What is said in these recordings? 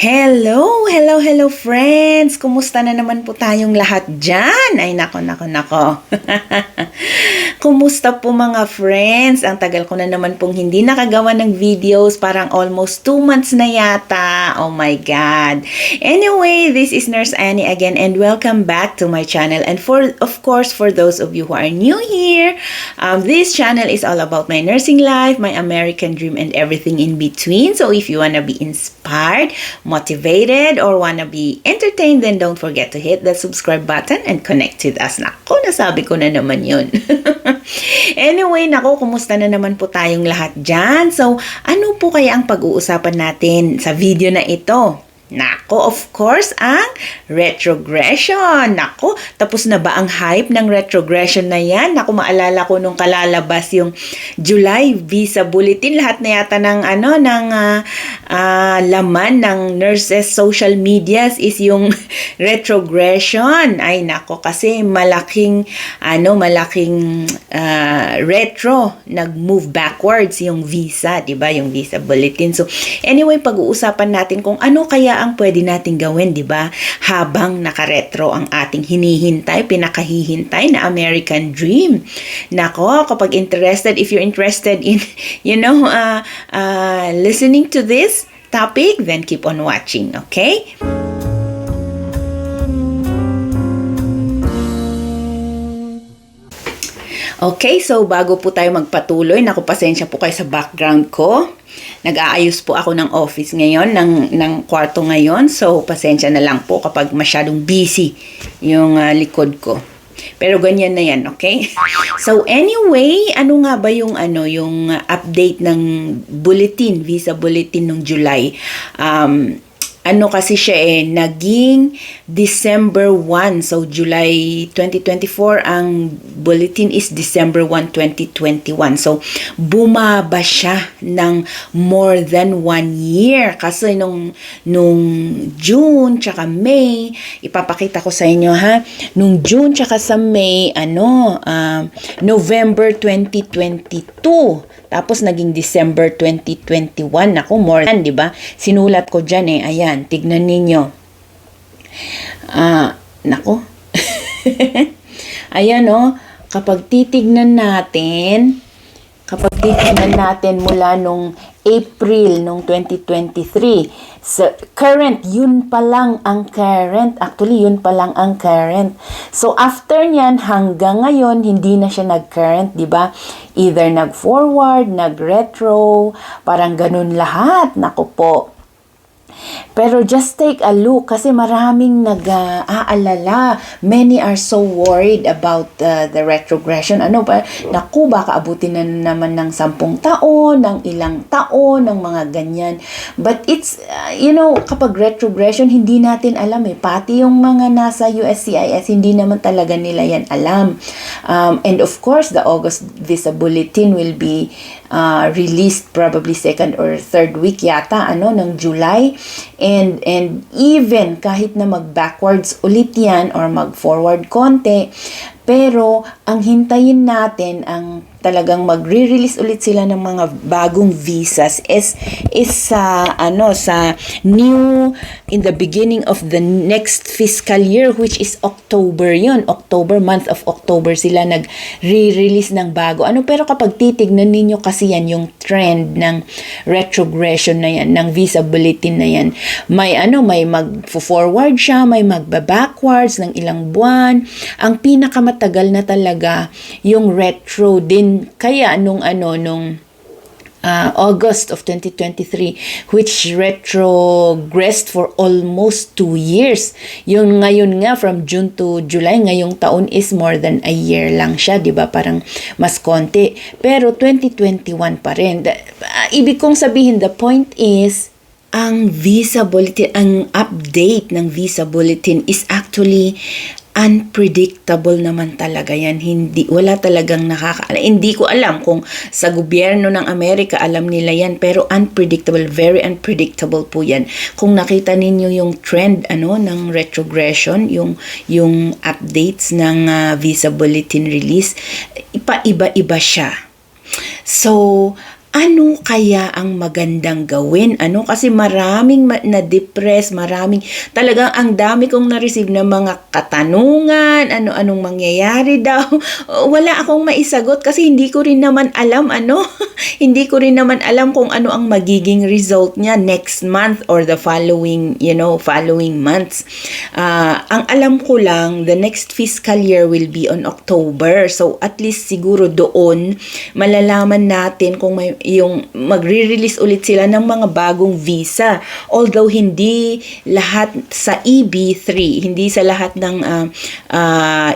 Hello, hello, hello friends! Kumusta na naman po tayong lahat dyan? Ay, nako. Kumusta po mga friends? Ang tagal ko na naman pong hindi nakagawa ng videos. Parang almost 2 months na yata. Oh my God. Anyway, this is Nurse Annie again and welcome back to my channel. And of course, for those of you who are new here, this channel is all about my nursing life, my American dream, and everything in between. So if you wanna be inspired, motivated, or wanna be entertained, then don't forget to hit the subscribe button and connect with us. Nako, nasabi ko na naman yun. Anyway, nako, kumusta na naman po tayong lahat dyan? So, ano po kaya ang pag-uusapan natin sa video na ito? Nako, of course, ang retrogression. Nako, tapos na ba ang hype ng retrogression na yan? Nako, maalala ko nung kalalabas yung July Visa Bulletin. Lahat na yata ng, laman ng nurses social medias is yung retrogression. Ay, nako, kasi malaking retro, nag-move backwards yung visa, diba? Yung Visa Bulletin. So, anyway, pag-uusapan natin kung ano kaya ang pwede nating gawin, di ba? Habang nakaretro ang ating hinihintay, pinakahihintay na American dream. Nako, kapag interested, if you're interested in, listening to this topic, then keep on watching, okay? Okay, so bago po tayo magpatuloy, naku, pasensya po kayo sa background ko. Nag-aayos po ako ng office ngayon, ng kwarto ngayon. So, pasensya na lang po kapag masyadong busy yung likod ko. Pero ganyan na yan, okay? So, anyway, ano nga ba yung update ng bulletin, Visa Bulletin nung July? Kasi siya naging December 1. So, July 2024, ang bulletin is December 1, 2021. So, bumaba siya ng more than 1 year. Kasi nung June tsaka May, ipapakita ko sa inyo ha, nung June tsaka sa May, November 2022. Tapos naging December 2021. Ako, more than, di ba? Sinulat ko dyan Ayan, tignan ninyo. Nako. Ayan kapag titignan natin mula nung April nung 2023, current, yun pa lang ang current. Actually, yun pa lang ang current. So, after nyan, hanggang ngayon, hindi na siya nag-current, di ba? Either nag-forward, nag-retro, parang ganun lahat. Naku po. Pero just take a look kasi maraming nag-aalala. Many are so worried about the retrogression. Naku, baka abutin na naman ng 10 taon, ng ilang taon, ng mga ganyan. But it's, kapag retrogression, hindi natin alam Pati yung mga nasa USCIS, hindi naman talaga nila yan alam. And of course, the August Visa Bulletin will be released probably 2nd or 3rd week yata, ng July. And even kahit na mag-backwards ulit yan or mag-forward konti, pero ang hintayin natin, ang talagang magre-release ulit sila ng mga bagong visas is sa new, in the beginning of the next fiscal year, which is October yun. Month of October sila nag-re-release ng bago. Pero kapag titignan ninyo kasi yan, yung trend ng retrogression na yan, ng Visa Bulletin na yan, may mag-forward siya, may magba-backwards ng ilang buwan. Ang pinakamatagal na talaga yung retro din. Kaya nung August of 2023, which retrogressed for almost 2 years. Yung ngayon nga, from June to July, ngayong taon is more than a year lang siya, di ba? Parang mas konti. Pero 2021 pa rin. Ibig kong sabihin, the point is, ang Visa Bulletin, ang update ng Visa Bulletin is actually unpredictable naman talaga yan. Wala talagang hindi ko alam kung sa gobyerno ng Amerika alam nila yan, pero unpredictable, very unpredictable po yan. Kung nakita ninyo yung trend ng retrogression, yung updates ng Visa Bulletin release, iba-iba siya. So, ano kaya ang magandang gawin? Ano? Kasi maraming na-depress, talagang ang dami kong na-receive na mga katanungan, ano-anong mangyayari daw. Wala akong maisagot kasi hindi ko rin naman alam, hindi ko rin naman alam kung ano ang magiging result niya next month or the following months. Ang alam ko lang, the next fiscal year will be on October. So, at least siguro doon, malalaman natin kung yung magre-release ulit sila ng mga bagong visa. Although hindi lahat sa EB3, hindi sa lahat ng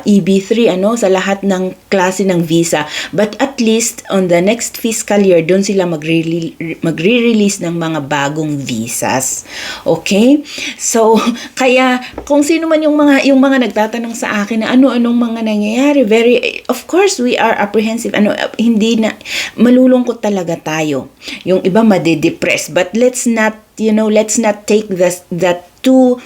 EB3, sa lahat ng klase ng visa. But at least on the next fiscal year, doon sila magre-release ng mga bagong visas. Okay? So, kaya kung sino man yung mga nagtatanong sa akin na ano-anong mga nangyayari, of course, we are apprehensive. Hindi na, malulungkot talaga tayo. Yung iba made-depress. But let's not take that too.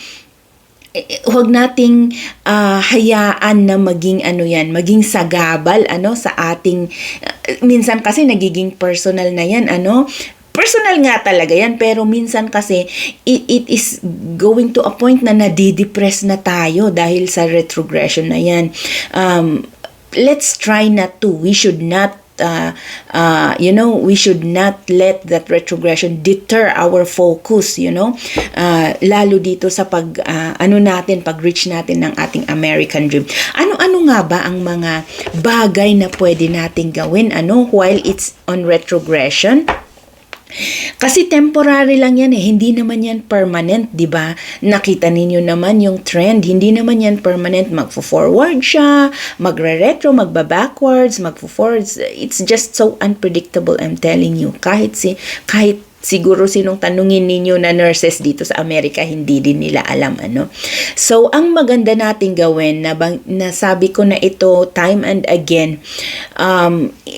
Huwag nating hayaan na maging sagabal sa ating minsan kasi nagiging personal na yan, personal nga talaga yan, pero minsan kasi it is going to a point na nadidepress na tayo dahil sa retrogression na yan. Let's try not to. We should not we should not let that retrogression deter our focus, lalo dito sa pag-reach natin ng ating American dream. Ano nga ba ang mga bagay na pwede nating gawin, while it's on retrogression? Kasi temporary lang yan hindi naman yan permanent, di ba? Nakita ninyo naman yung trend, hindi naman yan permanent, magfo-forward siya, magre-retro, magba-backwards, magfo-forwards. It's just so unpredictable, I'm telling you. Kahit siguro sinong tanungin ninyo na nurses dito sa Amerika, hindi din nila alam, So, ang maganda nating gawin, nasabi ko na ito time and again,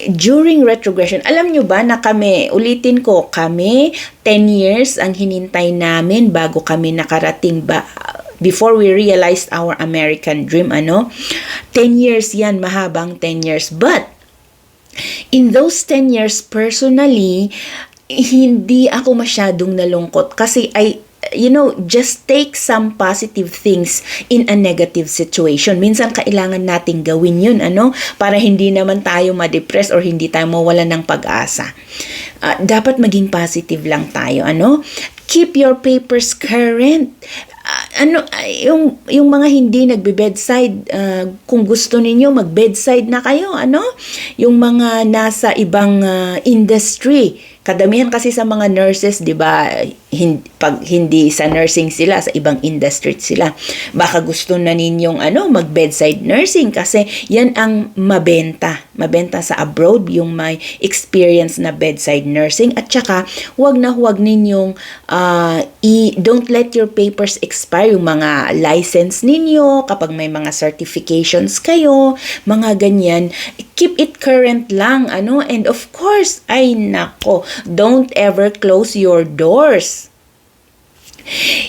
during retrogression, alam nyo ba na ulitin ko, 10 years ang hinintay namin bago kami nakarating before we realized our American dream, 10 years yan, mahabang 10 years. But, in those 10 years, personally, hindi ako masyadong nalungkot kasi just take some positive things in a negative situation. Minsan kailangan nating gawin yun, para hindi naman tayo ma-depress or hindi tayo mawalan ng pag-asa. Dapat maging positive lang tayo, Keep your papers current. Yung mga hindi nagbe-bedside, kung gusto ninyo mag-bedside na kayo, yung mga nasa ibang industry, kadamihan kasi sa mga nurses, di ba, pag hindi sa nursing sila, sa ibang industry sila, baka gusto na ninyong mag-bedside nursing kasi yan ang mabenta sa abroad, yung may experience na bedside nursing. At saka, huwag ninyong don't let your papers expire, yung mga license ninyo, kapag may mga certifications kayo, mga ganyan, keep it current lang, and of course, don't ever close your doors.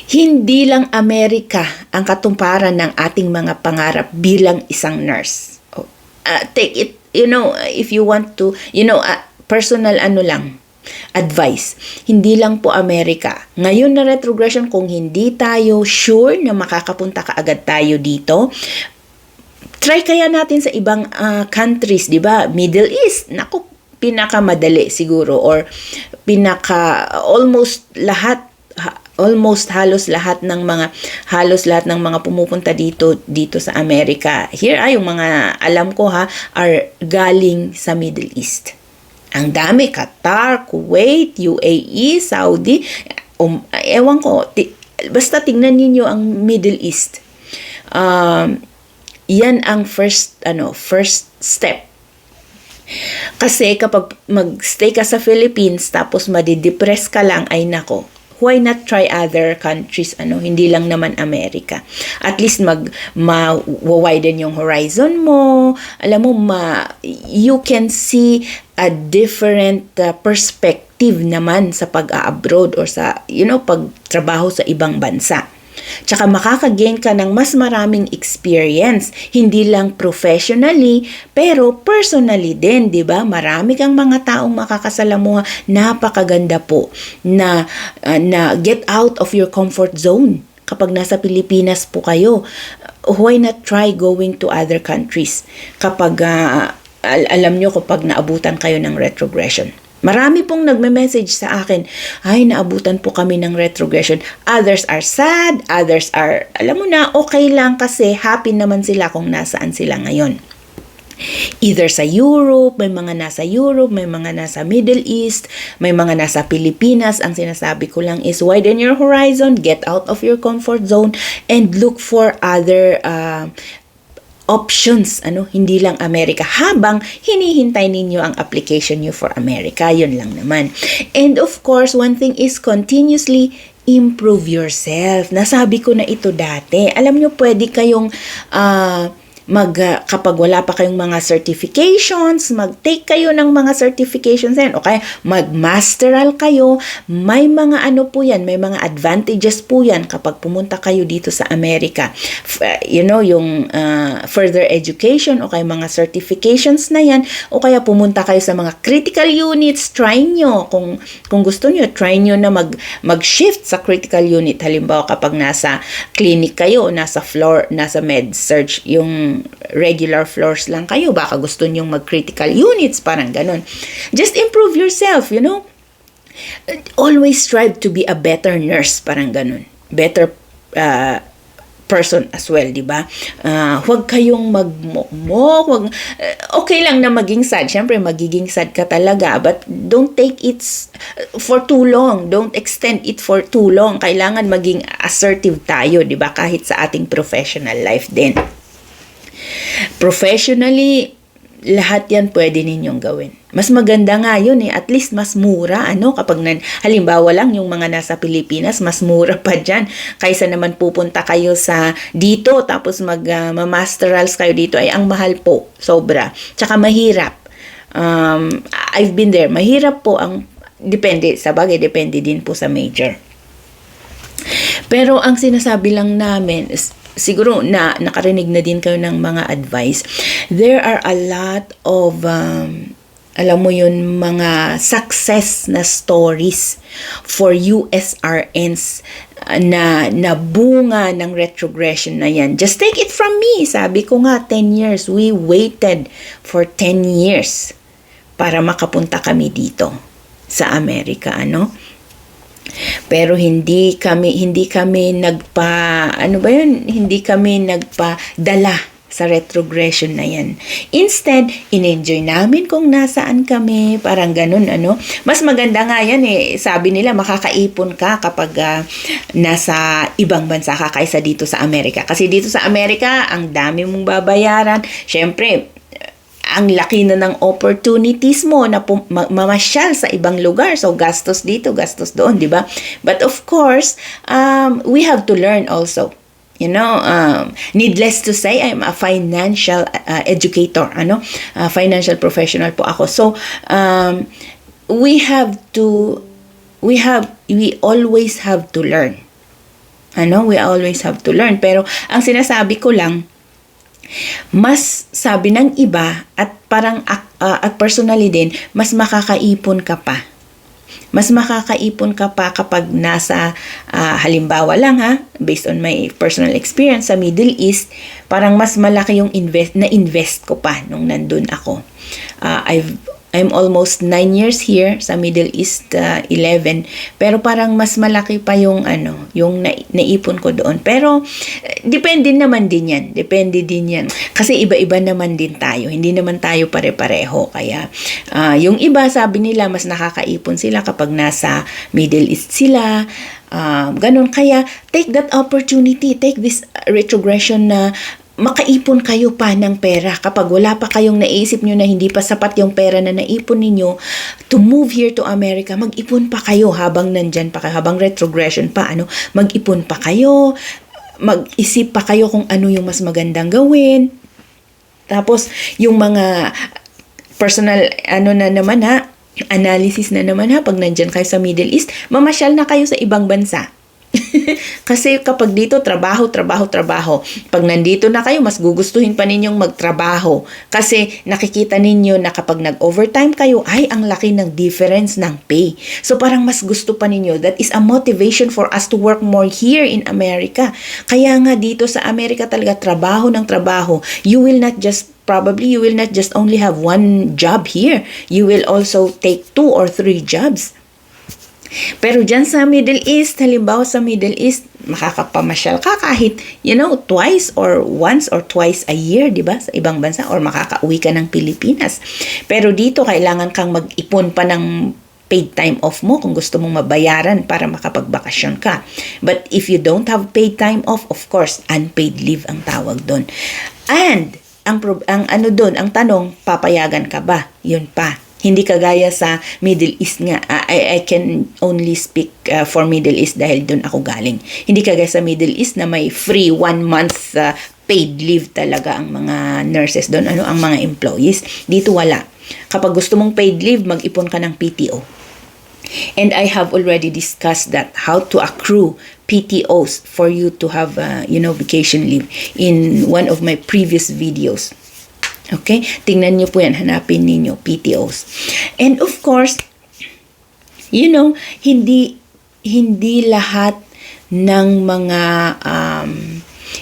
Hindi lang Amerika ang katumparan ng ating mga pangarap bilang isang nurse. Take it, if you want to, personal advice. Hindi lang po Amerika. Ngayon na retrogression, kung hindi tayo sure na makakapunta kaagad tayo dito, try kaya natin sa ibang countries, di ba? Middle East, pinakamadali siguro, or halos lahat ng mga pumupunta dito sa Amerika. Here ay yung mga alam ko are galing sa Middle East. Ang dami, Qatar, Kuwait, UAE, Saudi, ewan ko, basta tingnan niyo ang Middle East. Yan ang first step. Kasi kapag mag-stay ka sa Philippines tapos madidepress ka lang, ay nako, why not try other countries, hindi lang naman Amerika. At least ma-widen yung horizon mo. Alam mo, you can see a different perspective naman sa pag-abroad or sa, pagtrabaho sa ibang bansa. Tsaka makakagain ka ng mas maraming experience, hindi lang professionally, pero personally din, 'di ba? Marami kang mga taong makakasalamuha, napakaganda po na get out of your comfort zone. Kapag nasa Pilipinas po kayo, why not try going to other countries? Kapag alam nyo kapag naabutan kayo ng retrogression. Marami pong nagme-message sa akin, ay, naabutan po kami ng retrogression. Others are sad, others are, alam mo na, okay lang kasi happy naman sila kung nasaan sila ngayon. Either sa Europe, may mga nasa Europe, may mga nasa Middle East, may mga nasa Pilipinas. Ang sinasabi ko lang is widen your horizon, get out of your comfort zone, and look for other options, hindi lang Amerika, habang hinihintay ninyo ang application nyo for America, yun lang naman. And of course, one thing is continuously improve yourself. Nasabi ko na ito dati. Alam nyo, pwede kayong kapag wala pa kayong mga certifications, mag-take kayo ng mga certifications yan, okay? Mag-masteral kayo, may mga po yan, may mga advantages po yan kapag pumunta kayo dito sa Amerika. Yung further education, okay, mga certifications na yan, o kaya pumunta kayo sa mga critical units, try nyo, kung gusto nyo, try nyo na mag-shift sa critical unit. Halimbawa, kapag nasa clinic kayo, nasa floor, nasa med-surg, yung regular floors lang kayo, baka gusto nyong mag-critical units, parang ganun. Just improve yourself, Always strive to be a better nurse, parang ganun. Better person as well, di ba? Huwag kayong magmokmok, okay lang na maging sad. Siyempre, magiging sad ka talaga, but don't take it for too long. Don't extend it for too long. Kailangan maging assertive tayo, di ba? Kahit sa ating professional life din. Professionally, lahat yan pwede ninyong gawin. Mas maganda nga yun at least mas mura, kapag halimbawa lang yung mga nasa Pilipinas, mas mura pa dyan, kaysa naman pupunta kayo sa dito, tapos masterals kayo dito, ay ang mahal po, sobra. Tsaka mahirap. I've been there, mahirap po depende din po sa major. Pero ang sinasabi lang namin is, siguro nakarinig na din kayo ng mga advice. There are a lot of, alam mo yun, mga success na stories for USRNs na bunga ng retrogression na yan. Just take it from me. Sabi ko nga, 10 years. We waited for 10 years para makapunta kami dito sa Amerika, Pero hindi kami nagpadala sa retrogression na yan. Instead, in-enjoy namin kung nasaan kami, parang ganun, Mas maganda nga yan sabi nila, makakaipon ka kapag nasa ibang bansa ka kaysa dito sa Amerika. Kasi dito sa Amerika, ang dami mong babayaran. Syempre, ang laki na ng opportunities mo na mamasyal sa ibang lugar. So, gastos dito, gastos doon, di ba? But of course, we have to learn also. Needless to say, I'm a financial educator, financial professional po ako. So, we always have to learn. We always have to learn. Pero, ang sinasabi ko lang, mas sabi ng iba at parang at personally din, mas makakaipon ka pa. Mas makakaipon ka pa kapag nasa halimbawa lang based on my personal experience sa Middle East, parang mas malaki yung invest ko pa nung nandun ako. I'm almost 9 years here sa Middle East, 11. Pero parang mas malaki pa yung yung naipon ko doon. Pero depende naman din yan. Depende din yan. Kasi iba-iba naman din tayo. Hindi naman tayo pare-pareho. Kaya yung iba, sabi nila, mas nakakaipon sila kapag nasa Middle East sila. Ganun. Kaya take that opportunity. Take this retrogression na makaipon kayo pa ng pera kapag wala pa kayong naisip nyo na hindi pa sapat yung pera na naipon ninyo to move here to America. Mag-ipon pa kayo habang nandyan pa kayo, habang retrogression pa, mag-ipon pa kayo, mag-isip pa kayo kung ano yung mas magandang gawin. Tapos yung mga personal analysis na naman pag nandyan kayo sa Middle East, mamasyal na kayo sa ibang bansa. Kasi kapag dito, trabaho, trabaho, trabaho. Pag nandito na kayo, mas gugustuhin pa ninyong magtrabaho. Kasi nakikita ninyo na kapag nag-overtime kayo, ay, ang laki ng difference ng pay. So parang mas gusto pa ninyo. That is a motivation for us to work more here in America. Kaya nga dito sa Amerika talaga, trabaho ng trabaho. You will not just only have one job here. You will also take 2 or 3 jobs. Pero dyan sa Middle East, halimbawa sa Middle East, makakapamasyal ka kahit, twice or once or twice a year, di ba? Sa ibang bansa, or makakauwi ka ng Pilipinas. Pero dito, kailangan kang mag-ipon pa ng paid time off mo kung gusto mong mabayaran para makapagbakasyon ka. But if you don't have paid time off, of course, unpaid leave ang tawag doon. And, ang tanong, papayagan ka ba? Yun pa. Hindi kagaya sa Middle East nga. I can only speak for Middle East dahil doon ako galing. Hindi kagaya sa Middle East na may free 1 month paid leave talaga ang mga nurses doon, ang mga employees. Dito wala. Kapag gusto mong paid leave, mag-ipon ka ng PTO. And I have already discussed that, how to accrue PTOs for you to have vacation leave in one of my previous videos. Okay? Tingnan nyo po yan. Hanapin ninyo, PTOs. And of course, hindi lahat ng mga,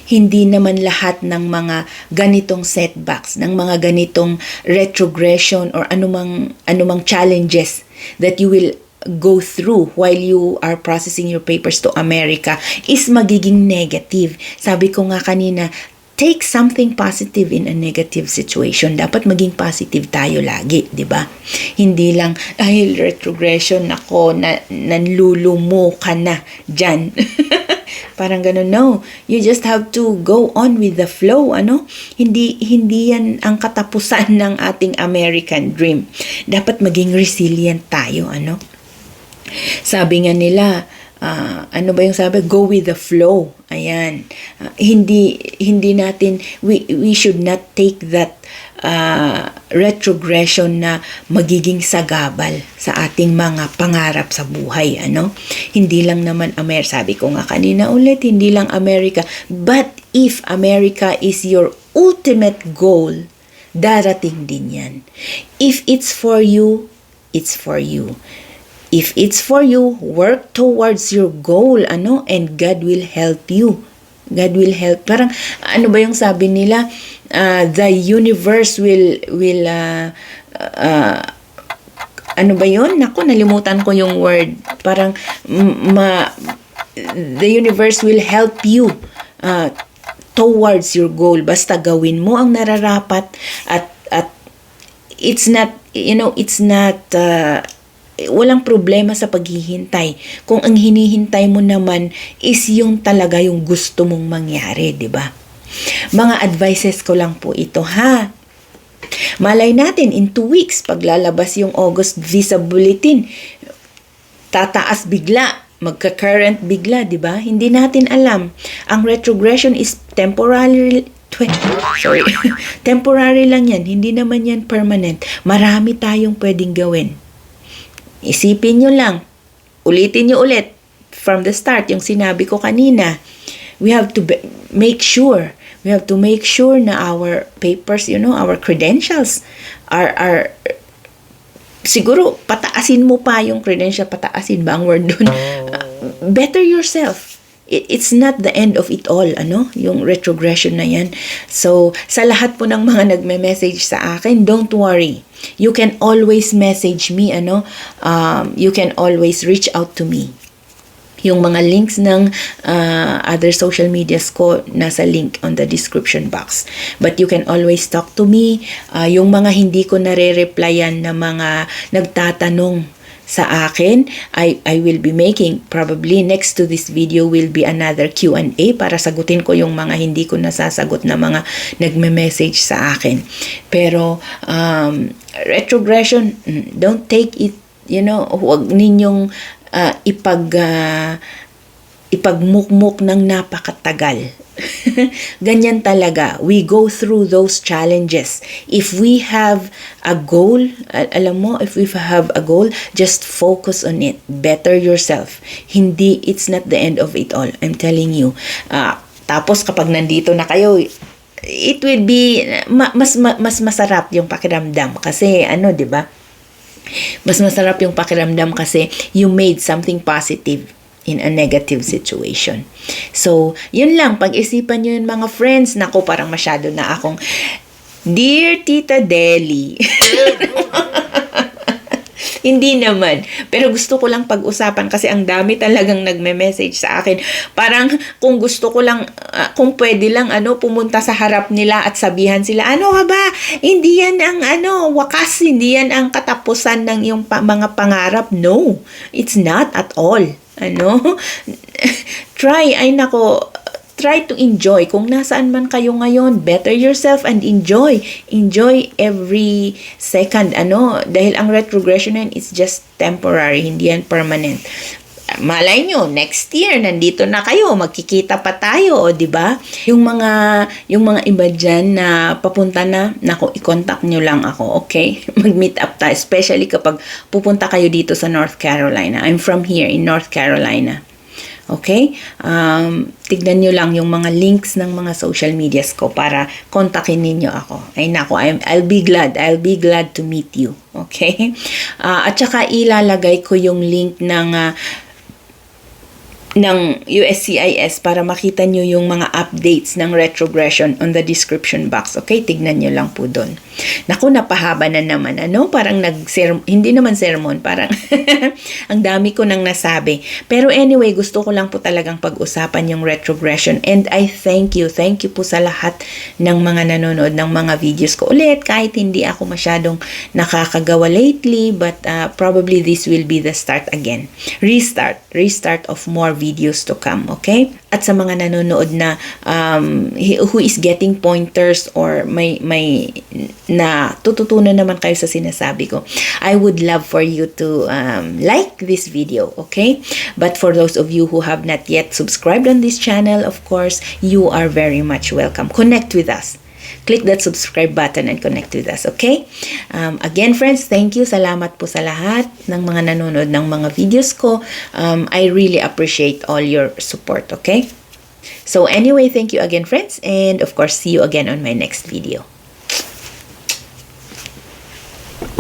hindi naman lahat ng mga ganitong setbacks, ng mga ganitong retrogression or anumang challenges that you will go through while you are processing your papers to America is magiging negative. Sabi ko nga kanina, take something positive in a negative situation. Dapat maging positive tayo lagi, di ba? Hindi lang, ay, retrogression, ako, nanlulumo ka na dyan. Parang ganun, no. You just have to go on with the flow, Hindi yan ang katapusan ng ating American dream. Dapat maging resilient tayo, Sabi nga nila, ano ba yung sabi? Go with the flow. Ayan. Hindi natin, we should not take that retrogression na magiging sagabal sa ating mga pangarap sa buhay. Hindi lang naman sabi ko nga kanina ulit, hindi lang America. But if America is your ultimate goal, darating din yan. If it's for you, it's for you. If it's for you, work towards your goal, and God will help you. God will help. Parang, ba yung sabi nila? The universe will ano ba yun? Naku, nalimutan ko yung word. Parang, the universe will help you towards your goal. Basta gawin mo ang nararapat at it's not, walang problema sa paghihintay. Kung ang hinihintay mo naman is yung talaga yung gusto mong mangyari, di ba? Mga advices ko lang po ito, ha? Malay natin, in 2 weeks, paglalabas yung August visa bulletin, tataas bigla, magka-current bigla, di ba? Hindi natin alam. Ang retrogression is temporary lang yan. Hindi naman yan permanent. Marami tayong pwedeng gawin. Isipin nyo lang, ulitin nyo ulit from the start, yung sinabi ko kanina. We have to make sure na our papers, our credentials are siguro pataasin mo pa yung credential, pataasin ba ang word dun? Better yourself. It's not the end of it all, yung retrogression na yan. So, sa lahat po ng mga nagme-message sa akin, don't worry. You can always message me, you can always reach out to me. Yung mga links ng other social medias ko, nasa link on the description box. But you can always talk to me. Yung mga hindi ko nare-replyan na mga nagtatanong sa akin, I will be making, probably next to this video will be another Q&A para sagutin ko yung mga hindi ko nasasagot na mga nagme-message sa akin. Pero retrogression, don't take it, huwag ninyong ipagmukmuk ng napakatagal. Ganyan talaga. We go through those challenges. If we have a goal, alam mo, if we have a goal, just focus on it. Better yourself. Hindi, it's not the end of it all. I'm telling you. Tapos kapag nandito na kayo, it will be mas masarap yung pakiramdam kasi 'di ba? Mas masarap yung pakiramdam kasi you made something positive in a negative situation. So, yun lang, pag-isipan nyo yun mga friends. Nako, parang masyado na akong Dear Tita Deli. Hindi naman. Pero gusto ko lang pag-usapan kasi ang dami talagang nagme-message sa akin. Parang kung gusto ko lang, kung pwede lang, pumunta sa harap nila at sabihan sila, ano ka ba? Hindi yan ang wakas, hindi yan ang katapusan ng iyong mga pangarap. No, it's not at all. Try to enjoy. Kung nasaan man kayo ngayon, better yourself and enjoy. Enjoy every second. Dahil ang retrogression is just temporary, hindi yan permanent. Malay nyo, next year, nandito na kayo, magkikita pa tayo, di ba? Yung mga iba dyan na papunta na, i-contact nyo lang ako, okay? Mag-meet up tayo, especially kapag pupunta kayo dito sa North Carolina. I'm from here in North Carolina. Okay? Tignan nyo lang yung mga links ng mga social medias ko para kontakin ninyo ako. Ay nako, I'll be glad to meet you. Okay? At saka ilalagay ko yung link ng USCIS para makita nyo yung mga updates ng retrogression on the description box. Okay? Tignan nyo lang po doon. Naku, napahaba na naman. Parang hindi naman sermon, parang ang dami ko nang nasabi. Pero anyway, gusto ko lang po talagang pag-usapan yung retrogression. And I thank you po sa lahat ng mga nanonood ng mga videos ko. Ulit, kahit hindi ako masyadong nakakagawa lately, but probably this will be the start again. Restart of more videos to come, okay? At sa mga nanonood na who is getting pointers or may na tututunan naman kayo sa sinasabi ko, I would love for you to like this video, okay? But for those of you who have not yet subscribed on this channel, of course, you are very much welcome. Connect with us. Click that subscribe button and connect with us, okay? Again, friends, thank you. Salamat po sa lahat ng mga nanonood ng mga videos ko. I really appreciate all your support, okay? So anyway, thank you again, friends. And of course, see you again on my next video.